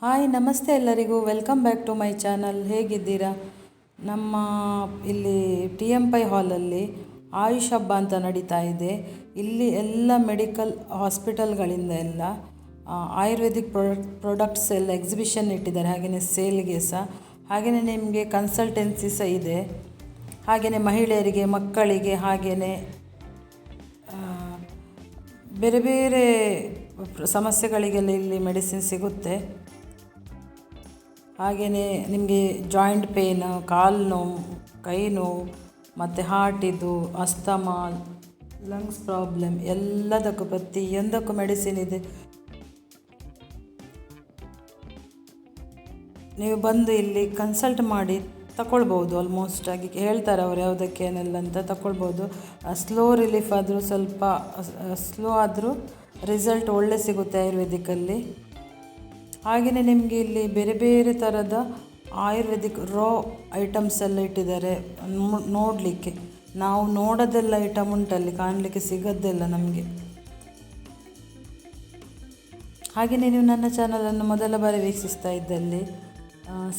Hi ನಮಸ್ತೆ ಎಲ್ಲರಿಗೂ, welcome back to my channel. ಹೇಗಿದ್ದೀರಾ? ನಮ್ಮ ಇಲ್ಲಿ ಟಿ ಎಮ್ ಪೈ ಹಾಲಲ್ಲಿ ಆಯುಷ್ ಹಬ್ಬ ಅಂತ ನಡೀತಾ ಇದೆ. ಇಲ್ಲಿ ಎಲ್ಲ ಮೆಡಿಕಲ್ ಹಾಸ್ಪಿಟಲ್ಗಳಿಂದ ಎಲ್ಲ ಆಯುರ್ವೇದಿಕ್ ಪ್ರಾಡಕ್ಟ್ಸ್ ಎಲ್ಲ ಎಕ್ಸಿಬಿಷನ್ ಇಟ್ಟಿದ್ದಾರೆ, ಹಾಗೆಯೇ ಸೇಲ್ಗೆ ಸಹ, ಹಾಗೆಯೇ ನಿಮಗೆ ಕನ್ಸಲ್ಟೆನ್ಸಿ ಸಹ ಇದೆ. ಹಾಗೆಯೇ ಮಹಿಳೆಯರಿಗೆ, ಮಕ್ಕಳಿಗೆ, ಹಾಗೆಯೇ ಬೇರೆ ಬೇರೆ ಸಮಸ್ಯೆಗಳಿಗೆಲ್ಲ ಇಲ್ಲಿ ಮೆಡಿಸಿನ್ ಸಿಗುತ್ತೆ. ಹಾಗೆಯೇ ನಿಮಗೆ ಜಾಯಿಂಟ್ ಪೇನ್, ಕಾಲು ನೋವು, ಕೈ ನೋವು, ಮತ್ತು ಹಾರ್ಟಿದು, ಅಸ್ತಮಾ, ಲಂಗ್ಸ್ ಪ್ರಾಬ್ಲಮ್ ಎಲ್ಲದಕ್ಕೂ ಪ್ರತಿಯೊಂದಕ್ಕೂ ಮೆಡಿಸಿನ್ ಇದೆ. ನೀವು ಬಂದು ಇಲ್ಲಿ ಕನ್ಸಲ್ಟ್ ಮಾಡಿ ತಗೊಳ್ಬೋದು. ಆಲ್ಮೋಸ್ಟ್ ಆಗಿ ಹೇಳ್ತಾರೆ ಅವರು ಯಾವುದಕ್ಕೆ ಏನೆಲ್ಲ ಅಂತ ತಗೊಳ್ಬೋದು. ಸ್ಲೋ ರಿಲೀಫ್ ಆದರೂ, ಸ್ವಲ್ಪ ಸ್ಲೋ ಆದರೂ ರಿಸಲ್ಟ್ ಒಳ್ಳೆ ಸಿಗುತ್ತೆ ಆಯುರ್ವೇದಿಕಲ್ಲಿ. ಹಾಗೆಯೇ ನಿಮಗೆ ಇಲ್ಲಿ ಬೇರೆ ಬೇರೆ ಥರದ ಆಯುರ್ವೇದಿಕ್ ಐಟಮ್ಸ್ ಎಲ್ಲ ಇಟ್ಟಿದ್ದಾರೆ ನೋಡಲಿಕ್ಕೆ. ನಾವು ನೋಡೋದೆಲ್ಲ ಐಟಮ್ ಉಂಟಲ್ಲಿ, ಕಾಣಲಿಕ್ಕೆ ಸಿಗೋದೆಲ್ಲ ನಮಗೆ. ಹಾಗೆಯೇ ನೀವು ನನ್ನ ಚಾನಲನ್ನು ಮೊದಲ ಬಾರಿ ವೀಕ್ಷಿಸ್ತಾ ಇದ್ದಲ್ಲಿ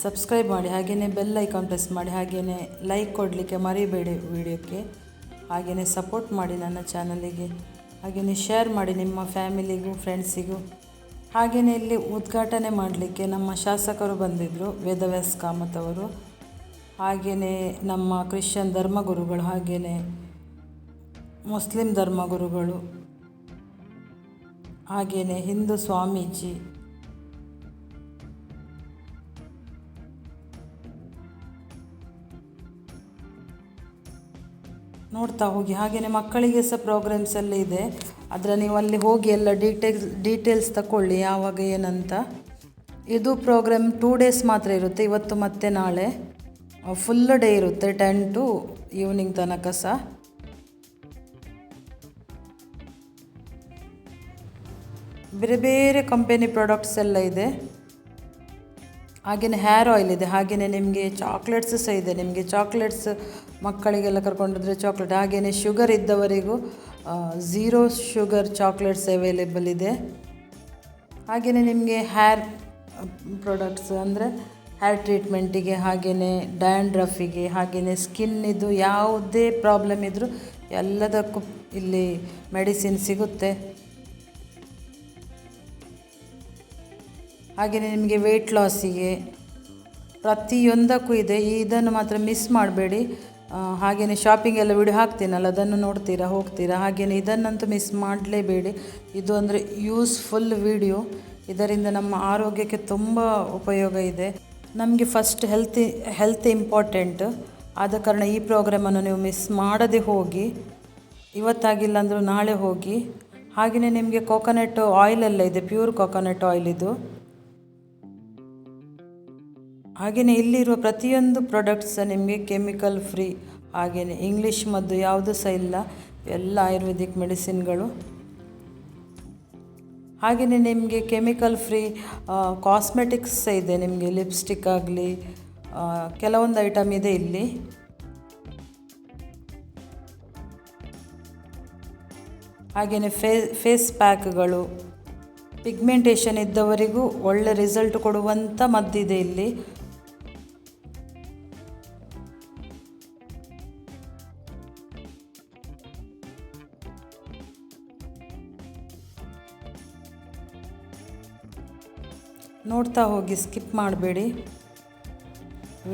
ಸಬ್ಸ್ಕ್ರೈಬ್ ಮಾಡಿ, ಹಾಗೆಯೇ ಬೆಲ್ ಐಕಾನ್ ಪ್ರೆಸ್ ಮಾಡಿ, ಹಾಗೆಯೇ ಲೈಕ್ ಕೊಡಲಿಕ್ಕೆ ಮರಿಬೇಡಿ ವಿಡಿಯೋಕ್ಕೆ. ಹಾಗೆಯೇ ಸಪೋರ್ಟ್ ಮಾಡಿ ನನ್ನ ಚಾನಲಿಗೆ, ಹಾಗೆಯೇ ಶೇರ್ ಮಾಡಿ ನಿಮ್ಮ ಫ್ಯಾಮಿಲಿಗೂ, ಫ್ರೆಂಡ್ಸಿಗೂ. ಹಾಗೆಯೇ ಇಲ್ಲಿ ಉದ್ಘಾಟನೆ ಮಾಡಲಿಕ್ಕೆ ನಮ್ಮ ಶಾಸಕರು ಬಂದಿದ್ದರು, ವೇದವ್ಯಾಸ್ ಕಾಮತ್ ಅವರು. ಹಾಗೆಯೇ ನಮ್ಮ ಕ್ರಿಶ್ಚಿಯನ್ ಧರ್ಮಗುರುಗಳು, ಹಾಗೆಯೇ ಮುಸ್ಲಿಂ ಧರ್ಮಗುರುಗಳು, ಹಾಗೆಯೇ ಹಿಂದೂ ಸ್ವಾಮೀಜಿ, ನೋಡ್ತಾ ಹೋಗಿ. ಹಾಗೆಯೇ ಮಕ್ಕಳಿಗೆ ಸಹ ಪ್ರೋಗ್ರಾಮ್ಸ್ ಎಲ್ಲ ಇದೆ, ಆದರೆ ನೀವು ಅಲ್ಲಿ ಹೋಗಿ ಎಲ್ಲ ಡೀಟೇಲ್ಸ್ ತಗೊಳ್ಳಿ ಯಾವಾಗ ಏನಂತ. ಇದು ಪ್ರೋಗ್ರಾಮ್ 2 days ಮಾತ್ರ ಇರುತ್ತೆ, ಇವತ್ತು ಮತ್ತು ನಾಳೆ ಫುಲ್ ಡೇ ಇರುತ್ತೆ, 10 to ಈವ್ನಿಂಗ್ ತನಕ ಸಹ. ಬೇರೆ ಬೇರೆ ಕಂಪೆನಿ ಪ್ರಾಡಕ್ಟ್ಸ್ ಎಲ್ಲ ಇದೆ. ಹಾಗೆಯೇ ಹೇರ್ ಆಯಿಲ್ ಇದೆ, ಹಾಗೆಯೇ ನಿಮಗೆ ಚಾಕ್ಲೇಟ್ಸ್ ಸಹ ಇದೆ. ನಿಮಗೆ ಚಾಕ್ಲೇಟ್ಸ್ ಮಕ್ಕಳಿಗೆಲ್ಲ ಕರ್ಕೊಂಡೋದ್ರೆ ಚಾಕ್ಲೇಟ್, ಹಾಗೆಯೇ ಶುಗರ್ ಇದ್ದವರಿಗೂ 0 ಶುಗರ್ ಚಾಕ್ಲೇಟ್ಸ್ ಅವೈಲೇಬಲ್ ಇದೆ. ಹಾಗೆಯೇ ನಿಮಗೆ ಹೇರ್ ಪ್ರಾಡಕ್ಟ್ಸ್ ಅಂದರೆ ಹೇರ್ ಟ್ರೀಟ್ಮೆಂಟಿಗೆ, ಹಾಗೆಯೇ ಡ್ಯಾಂಡ್ರಫಿಗೆ, ಹಾಗೆಯೇ ಸ್ಕಿನ್ನಿದು ಯಾವುದೇ ಪ್ರಾಬ್ಲಮ್ ಇದ್ದರೂ ಎಲ್ಲದಕ್ಕೂ ಇಲ್ಲಿ ಮೆಡಿಸಿನ್ ಸಿಗುತ್ತೆ. ಹಾಗೆಯೇ ನಿಮಗೆ ವೆಯ್ಟ್ ಲಾಸಿಗೆ ಪ್ರತಿಯೊಂದಕ್ಕೂ ಇದೆ. ಇದನ್ನು ಮಾತ್ರ ಮಿಸ್ ಮಾಡಬೇಡಿ. ಹಾಗೆಯೇ ಶಾಪಿಂಗ್ ಎಲ್ಲ ವಿಡಿಯೋ ಹಾಕ್ತೀನಲ್ಲ, ಅದನ್ನು ನೋಡ್ತೀರಾ, ಹೋಗ್ತೀರಾ. ಹಾಗೆಯೇ ಇದನ್ನಂತೂ ಮಿಸ್ ಮಾಡಲೇಬೇಡಿ. ಇದು ಅಂದರೆ ಯೂಸ್ಫುಲ್ ವಿಡಿಯೋ, ಇದರಿಂದ ನಮ್ಮ ಆರೋಗ್ಯಕ್ಕೆ ತುಂಬ ಉಪಯೋಗ ಇದೆ. ನಮಗೆ ಫಸ್ಟ್ ಹೆಲ್ತ್ ಇಂಪಾರ್ಟೆಂಟ್ ಆದ ಕಾರಣ ಈ ಪ್ರೋಗ್ರಾಮನ್ನು ನೀವು ಮಿಸ್ ಮಾಡದೆ ಹೋಗಿ. ಇವತ್ತಾಗಿಲ್ಲ ಅಂದರೂ ನಾಳೆ ಹೋಗಿ. ಹಾಗೆಯೇ ನಿಮಗೆ ಕೋಕೋನಟ್ ಆಯಿಲೆಲ್ಲ ಇದೆ, ಪ್ಯೂರ್ ಕೋಕೋನಟ್ ಆಯಿಲ್ ಇದು. ಹಾಗೆಯೇ ಇಲ್ಲಿರುವ ಪ್ರತಿಯೊಂದು ಪ್ರಾಡಕ್ಟ್ಸ್ ನಿಮಗೆ ಕೆಮಿಕಲ್ ಫ್ರೀ, ಹಾಗೆಯೇ ಇಂಗ್ಲೀಷ್ ಮದ್ದು ಯಾವುದೂ ಸಹ ಇಲ್ಲ, ಎಲ್ಲ ಆಯುರ್ವೇದಿಕ್ ಮೆಡಿಸಿನ್ಗಳು. ಹಾಗೆಯೇ ನಿಮಗೆ ಕೆಮಿಕಲ್ ಫ್ರೀ ಕಾಸ್ಮೆಟಿಕ್ಸ್ ಇದೆ. ನಿಮಗೆ ಲಿಪ್ಸ್ಟಿಕ್ ಆಗಲಿ ಕೆಲವೊಂದು ಐಟಮ್ ಇದೆ ಇಲ್ಲಿ. ಹಾಗೆಯೇ ಫೇಸ್ ಪ್ಯಾಕ್ಗಳು, ಪಿಗ್ಮೆಂಟೇಷನ್ ಇದ್ದವರಿಗೂ ಒಳ್ಳೆ ರಿಸಲ್ಟ್ ಕೊಡುವಂಥ ಮದ್ದಿದೆ ಇಲ್ಲಿ. ನೋಡ್ತಾ ಹೋಗಿ, ಸ್ಕಿಪ್ ಮಾಡಬೇಡಿ.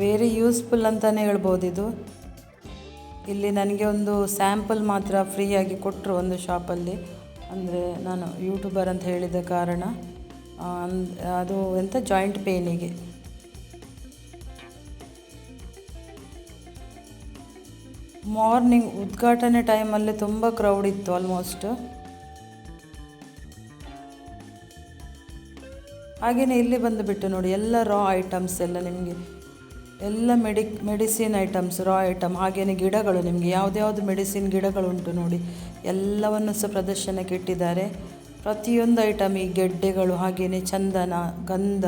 ವೆರಿ ಯೂಸ್ಫುಲ್ ಅಂತಲೇ ಹೇಳ್ಬೋದು ಇದು. ಇಲ್ಲಿ ನನಗೆ ಒಂದು ಸ್ಯಾಂಪಲ್ ಮಾತ್ರ ಫ್ರೀಯಾಗಿ ಕೊಟ್ಟರು ಒಂದು ಶಾಪಲ್ಲಿ. ಅಂದರೆ ನಾನು ಯೂಟ್ಯೂಬರ್ ಅಂತ ಹೇಳಿದ ಕಾರಣ ಅದು ಜಾಯಿಂಟ್ ಪೇನಿಗೆ. ಮಾರ್ನಿಂಗ್ ಉದ್ಘಾಟನೆ ಟೈಮಲ್ಲಿ ತುಂಬ ಕ್ರೌಡ್ ಇತ್ತು ಆಲ್ಮೋಸ್ಟ್. ಹಾಗೆಯೇ ಇಲ್ಲಿ ಬಂದುಬಿಟ್ಟು ನೋಡಿ, ಎಲ್ಲ ಐಟಮ್ಸ್ ಎಲ್ಲ ನಿಮಗೆ ಎಲ್ಲ ಮೆಡಿಸಿನ್ ಐಟಮ್ಸ್, ಐಟಮ್. ಹಾಗೆಯೇ ಗಿಡಗಳು, ನಿಮಗೆ ಯಾವುದ್ಯಾವುದು ಮೆಡಿಸಿನ್ ಗಿಡಗಳುಂಟು ನೋಡಿ, ಎಲ್ಲವನ್ನು ಸಹ ಪ್ರದರ್ಶನಕ್ಕೆ ಇಟ್ಟಿದ್ದಾರೆ. ಪ್ರತಿಯೊಂದು ಐಟಮ್, ಈ ಗೆಡ್ಡೆಗಳು, ಹಾಗೆಯೇ ಚಂದನ, ಗಂಧ,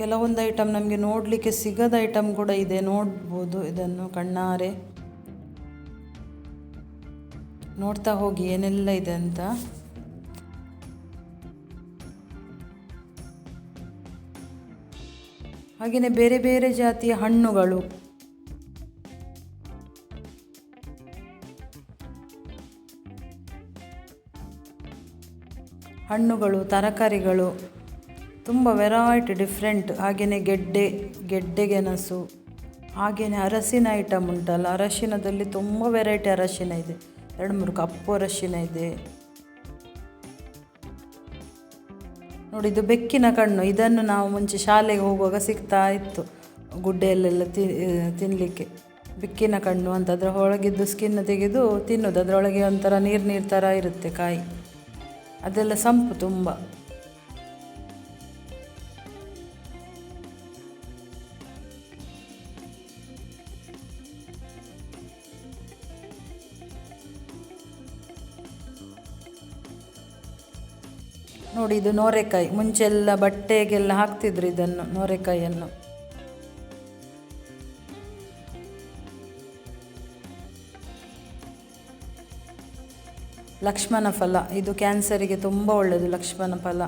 ಕೆಲವೊಂದು ಐಟಮ್ ನಮಗೆ ನೋಡಲಿಕ್ಕೆ ಸಿಗದ ಐಟಮ್ ಕೂಡ ಇದೆ. ನೋಡ್ಬೋದು ಇದನ್ನು ಕಣ್ಣಾರೆ. ನೋಡ್ತಾ ಹೋಗಿ ಏನೆಲ್ಲ ಇದೆ ಅಂತ. ಹಾಗೆಯೇ ಬೇರೆ ಬೇರೆ ಜಾತಿಯ ಹಣ್ಣುಗಳು, ತರಕಾರಿಗಳು, ತುಂಬ ವೆರೈಟಿ ಡಿಫ್ರೆಂಟ್. ಹಾಗೆಯೇ ಗೆಡ್ಡೆಗೆಣಸು, ಹಾಗೆಯೇ ಅರಸಿನ ಐಟಮ್ ಉಂಟಲ್ಲ, ಅರಶಿನದಲ್ಲಿ ತುಂಬ ವೆರೈಟಿ ಅರಶಿನ ಇದೆ. 2-3 ಕಪ್ಪು ಅರಶಿನ ಇದೆ ನೋಡಿ. ಇದು ಬೆಕ್ಕಿನ ಕಣ್ಣು. ಇದನ್ನು ನಾವು ಮುಂಚೆ ಶಾಲೆಗೆ ಹೋಗುವಾಗ ಸಿಗ್ತಾ ಇತ್ತು ಗುಡ್ಡೆಯಲ್ಲೆಲ್ಲ ತಿನ್ನಲಿಕ್ಕೆ. ಬೆಕ್ಕಿನ ಕಣ್ಣು ಅಂತ, ಅದರ ಒಳಗಿದ್ದು ಸ್ಕಿನ್ ತೆಗೆದು ತಿನ್ನೋದು. ಅದರೊಳಗೆ ಒಂಥರ ನೀರು ಥರ ಇರುತ್ತೆ ಕಾಯಿ, ಅದೆಲ್ಲ ಸಂಪು ತುಂಬ. ನೋಡಿ, ಇದು ನೋರೆಕಾಯಿ. ಮುಂಚೆಲ್ಲ ಬಟ್ಟೆಗೆಲ್ಲ ಹಾಕ್ತಿದ್ರು ಇದನ್ನು, ನೋರೆಕಾಯಿಯನ್ನು. ಲಕ್ಷ್ಮಣ ಫಲ, ಇದು ಕ್ಯಾನ್ಸರಿಗೆ ತುಂಬ ಒಳ್ಳೆಯದು. ಲಕ್ಷ್ಮಣ ಫಲ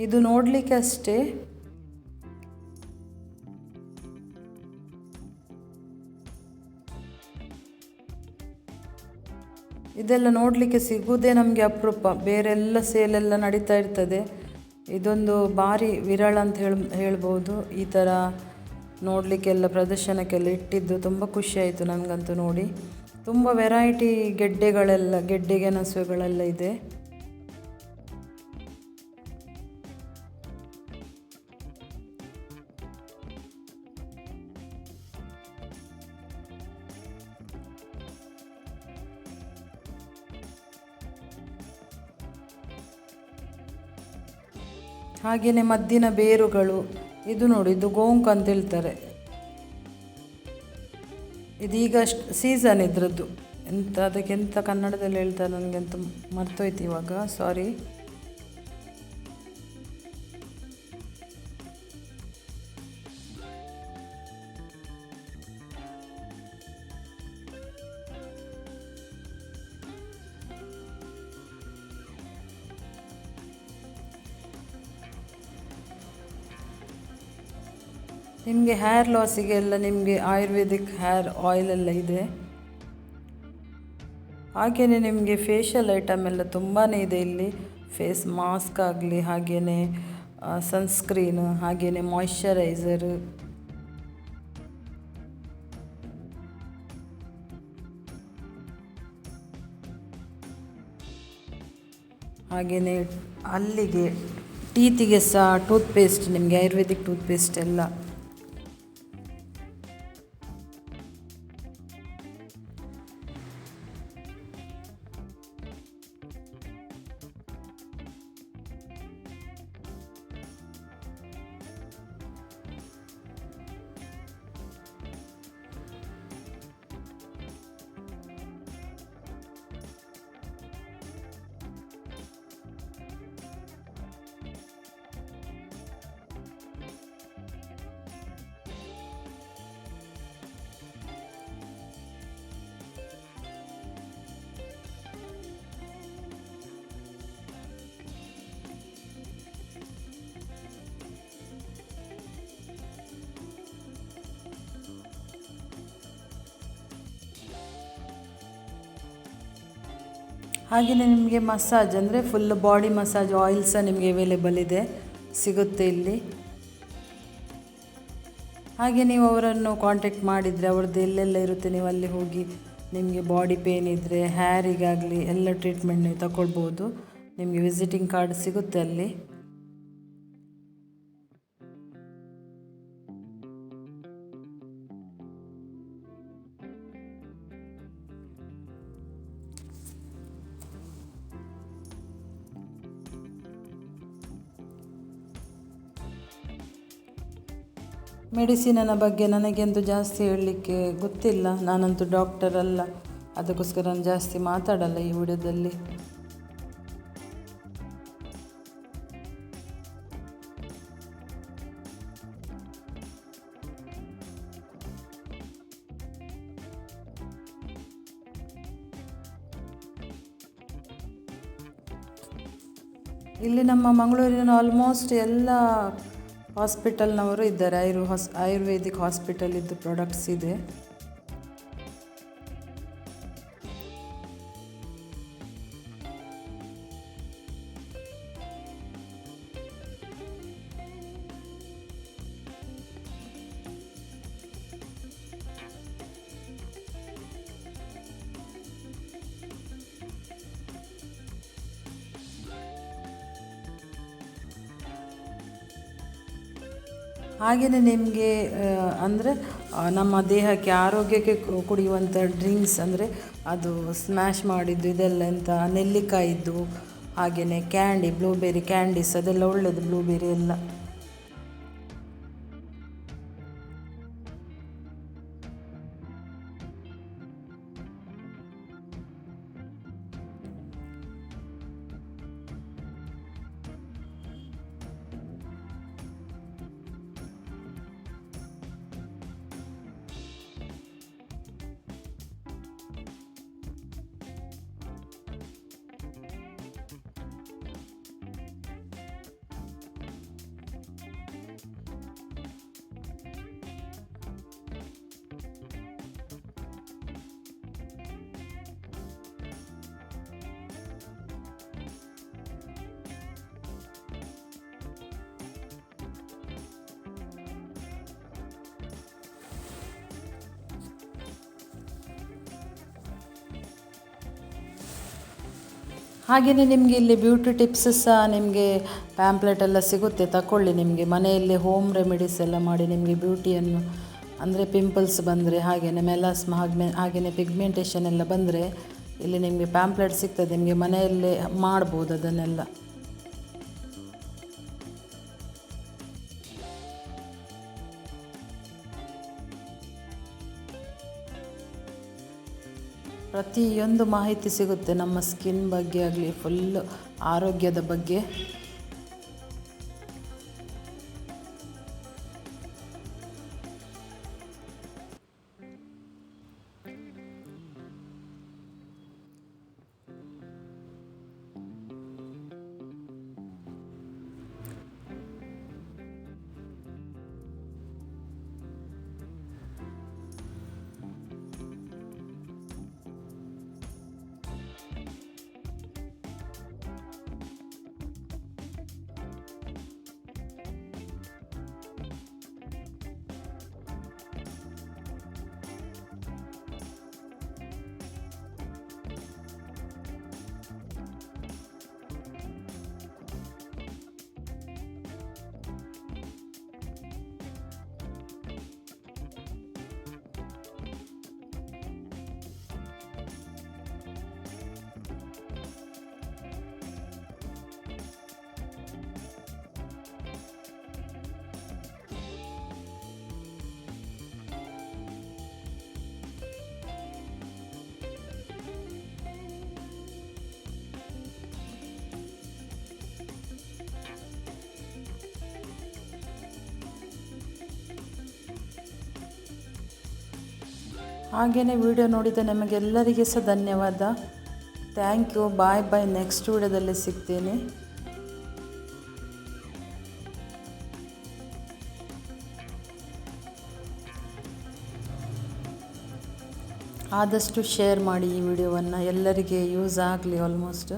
ಇದು ನೋಡಲಿಕ್ಕೆ ಅಷ್ಟೇ, ಇದೆಲ್ಲ ನೋಡಲಿಕ್ಕೆ ಸಿಗುವುದೇ ನಮಗೆ ಅಪರೂಪ. ಬೇರೆಲ್ಲ ಸೇಲೆಲ್ಲ ನಡೀತಾ ಇರ್ತದೆ. ಇದೊಂದು ಭಾರಿ ವಿರಳ ಅಂತ ಹೇಳ್ಬೋದು. ಈ ಥರ ನೋಡಲಿಕ್ಕೆಲ್ಲ ಪ್ರದರ್ಶನಕ್ಕೆಲ್ಲ ಇಟ್ಟಿದ್ದು ತುಂಬ ಖುಷಿಯಾಯಿತು ನನಗಂತೂ ನೋಡಿ. ತುಂಬ ವೆರೈಟಿ ಗೆಡ್ಡೆಗೆಣಸುಗಳೆಲ್ಲ ಇದೆ. ಹಾಗೆಯೇ ಮದ್ದಿನ ಬೇರುಗಳು. ಇದು ನೋಡಿ, ಇದು ಗೋಂಕ್ ಅಂತ ಹೇಳ್ತಾರೆ. ಇದೀಗ ಸೀಸನ್ ಇದ್ರದ್ದು. ಅದಕ್ಕೆಂತ ಕನ್ನಡದಲ್ಲಿ ಹೇಳ್ತಾರೆ ನನಗಂತೂ ಮರ್ತೋಯ್ತು ಇವಾಗ, ಸಾರಿ. ನಿಮಗೆ ಹೇರ್ ಲಾಸಿಗೆಲ್ಲ ನಿಮಗೆ ಆಯುರ್ವೇದಿಕ್ ಹೇರ್ ಆಯಿಲ್ ಎಲ್ಲ ಇದೆ. ಹಾಗೆಯೇ ನಿಮಗೆ ಫೇಶಿಯಲ್ ಐಟಮ್ ಎಲ್ಲ ತುಂಬಾ ಇದೆ ಇಲ್ಲಿ. ಫೇಸ್ ಮಾಸ್ಕ್ ಆಗಲಿ, ಹಾಗೆಯೇ ಸನ್ಸ್ಕ್ರೀನ್, ಹಾಗೆಯೇ ಮಾಯಿಶ್ಚರೈಸರ್, ಹಾಗೆಯೇ ಅಲ್ಲಿಗೆ ಟೀತಿಗೆ ಸಹ ಟೂತ್ಪೇಸ್ಟ್, ನಿಮಗೆ ಆಯುರ್ವೇದಿಕ್ ಟೂತ್ಪೇಸ್ಟ್ ಎಲ್ಲ. ಹಾಗೆಯೇ ನಿಮಗೆ ಮಸಾಜ್ ಅಂದರೆ ಫುಲ್ ಬಾಡಿ ಮಸಾಜ್ ಆಯಿಲ್ ಸಹ ನಿಮಗೆ ಅವೈಲೇಬಲ್ ಇದೆ, ಸಿಗುತ್ತೆ ಇಲ್ಲಿ. ಹಾಗೆ ನೀವು ಅವರನ್ನು ಕಾಂಟ್ಯಾಕ್ಟ್ ಮಾಡಿದರೆ ಅವ್ರದ್ದು ಎಲ್ಲೆಲ್ಲ ಇರುತ್ತೆ, ನೀವು ಅಲ್ಲಿ ಹೋಗಿ ನಿಮಗೆ ಬಾಡಿ ಪೇನ್ ಇದ್ದರೆ, ಹೇರಿಗಾಗಲಿ ಎಲ್ಲ ಟ್ರೀಟ್ಮೆಂಟ್ ನೀವು ತಗೊಳ್ಬೋದು. ನಿಮಗೆ ವಿಸಿಟಿಂಗ್ ಕಾರ್ಡ್ ಸಿಗುತ್ತೆ ಅಲ್ಲಿ. ಮೆಡಿಸಿನಿನ ಬಗ್ಗೆ ನನಗೆಂತೂ ಜಾಸ್ತಿ ಹೇಳಲಿಕ್ಕೆ ಗೊತ್ತಿಲ್ಲ, ನಾನಂತೂ ಡಾಕ್ಟರ್ ಅಲ್ಲ, ಅದಕ್ಕೋಸ್ಕರ ನಾನು ಜಾಸ್ತಿ ಮಾತಾಡಲ್ಲ ಈ ವಿಡಿಯೋದಲ್ಲಿ. ಇಲ್ಲಿ ನಮ್ಮ ಮಂಗಳೂರಿನ ಆಲ್ಮೋಸ್ಟ್ ಎಲ್ಲ ಹಾಸ್ಪಿಟಲ್ನವರು ಇದ್ದಾರೆ. ಆಯುರ್ವೇದಿಕ್ ಹಾಸ್ಪಿಟಲ್ ಇದ್ದು ಪ್ರಾಡಕ್ಟ್ಸ್ ಇದೆ. ಹಾಗೆಯೇ ನಿಮಗೆ ಅಂದರೆ ನಮ್ಮ ದೇಹಕ್ಕೆ ಆರೋಗ್ಯಕ್ಕೆ ಕುಡಿಯುವಂಥ ಡ್ರಿಂಕ್ಸ್ ಅಂದರೆ ಅದು ಸ್ಮ್ಯಾಶ್ ಮಾಡಿದ್ದು ಇದೆಲ್ಲ ಎಂಥ ನೆಲ್ಲಿಕಾಯಿದ್ದು, ಹಾಗೆಯೇ ಕ್ಯಾಂಡಿ, ಬ್ಲೂಬೆರಿ ಕ್ಯಾಂಡೀಸ್ ಅದೆಲ್ಲ ಒಳ್ಳೆಯದು, ಬ್ಲೂಬೆರಿ ಎಲ್ಲ. ಹಾಗೆಯೇ ನಿಮಗೆ ಇಲ್ಲಿ ಬ್ಯೂಟಿ ಟಿಪ್ಸ್ ಸಹ ನಿಮಗೆ ಪ್ಯಾಂಪ್ಲೆಟ್ ಎಲ್ಲ ಸಿಗುತ್ತೆ, ತಗೊಳ್ಳಿ. ನಿಮಗೆ ಮನೆಯಲ್ಲೇ ಹೋಮ್ ರೆಮಿಡೀಸ್ ಎಲ್ಲ ಮಾಡಿ ನಿಮಗೆ ಬ್ಯೂಟಿಯನ್ನು ಅಂದರೆ ಪಿಂಪಲ್ಸ್ ಬಂದರೆ, ಹಾಗೆಯೇ ಮೆಲಾಸ್ಮಾ, ಹಾಗೆಯೇ ಪಿಗ್ಮೆಂಟೇಷನ್ ಎಲ್ಲ ಬಂದರೆ ಇಲ್ಲಿ ನಿಮಗೆ ಪ್ಯಾಂಪ್ಲೆಟ್ ಸಿಗ್ತದೆ. ನಿಮಗೆ ಮನೆಯಲ್ಲೇ ಮಾಡ್ಬೋದು ಅದನ್ನೆಲ್ಲ. ಪ್ರತಿಯೊಂದು ಮಾಹಿತಿ ಸಿಗುತ್ತೆ ನಮ್ಮ ಸ್ಕಿನ್ ಬಗ್ಗೆ ಆಗಲಿ, ಫುಲ್ ಆರೋಗ್ಯದ ಬಗ್ಗೆ. ಹಾಗೆಯೇ ವಿಡಿಯೋ ನೋಡಿದ ನಿಮಗೆಲ್ಲರಿಗೆ ಸಹ ಧನ್ಯವಾದ. Thank you. Bye bye. Next ವಿಡಿಯೋದಲ್ಲಿ ಸಿಗ್ತೇನೆ. ಆದಷ್ಟು ಶೇರ್ ಮಾಡಿ ಈ ವಿಡಿಯೋವನ್ನು, ಎಲ್ಲರಿಗೆ ಯೂಸ್ ಆಗಲಿ ಆಲ್ಮೋಸ್ಟ್.